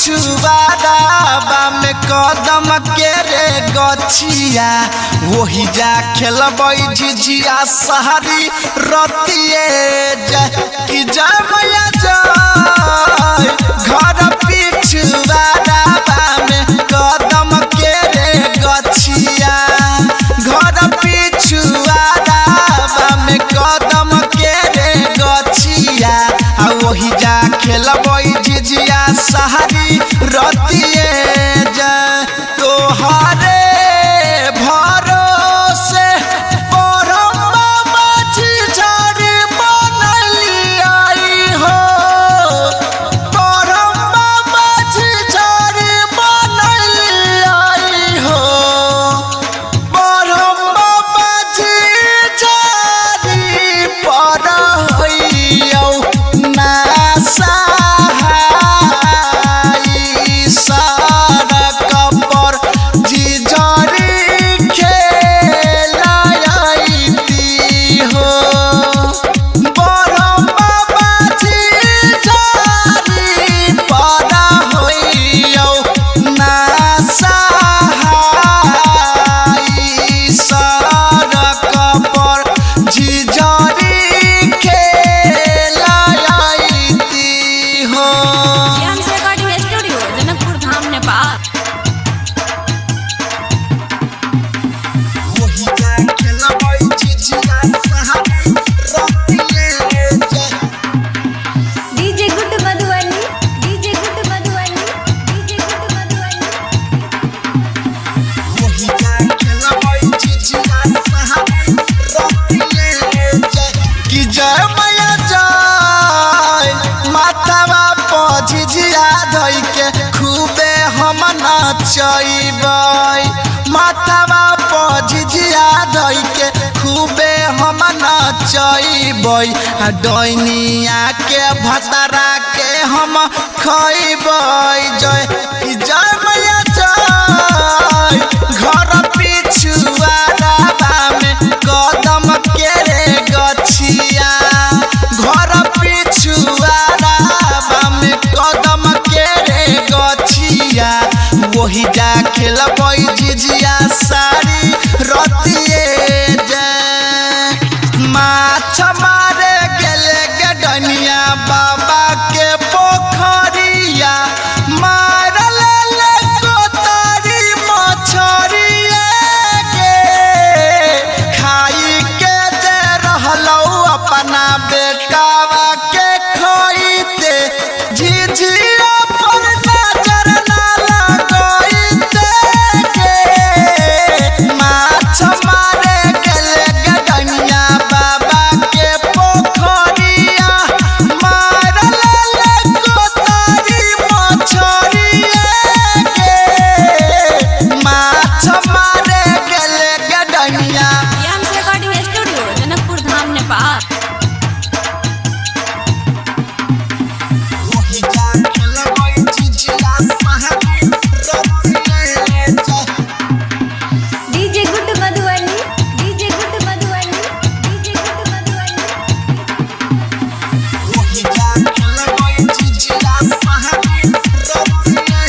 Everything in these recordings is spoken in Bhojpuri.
पिछुआरा में कदम के रे गछिया वही जा खेलबै झिझिया सहरी रतिए कि जय मैया जय घर पिछुआरा में कदम के रे गछिया घर पिछुआरा में कदम के रे गछिया वही जा खेलबै झिझिया सहरी रतिए जय तोहरे भरोसे खूबे हम नचैबै माथावा पर झिझिया धइ के खूबे हम नचैबै डैनिया के भतरा के हम खैबै जय जय मैया जय घर पिछुआरा में कदम के रे गछिया घर पिछुआरा में कदम के रे गछिया वही जा खेलबै झिझिया सारी रतिए जय माछ मारे गेले गडनिया बाबा के पोखरिया मार ले कोतारी मछरिया के खाई के जे रहलौ अपना बेटावा के खोइते झिझिया पर नजर ना लगइते के माछ मारे गेले गडनिया बाबा के पोखरिया मार ले कोतारी मछरिया के माछ मारे गेले गडनिया रिकॉर्डिंग स्टूडियो जनकपुर धाम नेपाल। वही जा खेलबै झिझिया सहरी रतिए जय DJ good Madhubani DJ good Madhubani DJ good Madhubani वही जा खेलबै झिझिया सहरी रतिए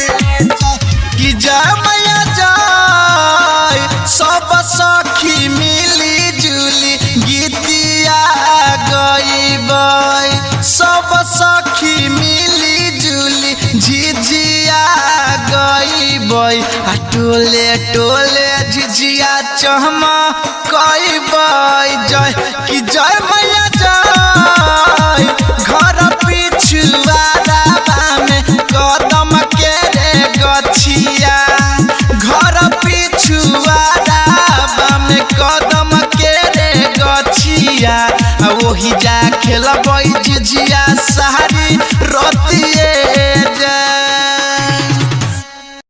जय कि जय मैया जय सब सखी मिली जुली गीतिया गइबै सब सखी मिली जुली झिझिया गइबै टोले टोले झिझिया चमकइबै जय कि जय मैया जय घर पिछुआरा में कदम के रे गछिया घर पिछुआरा में कदम के रे गछिया वही जा खेलबै झिझिया सहरी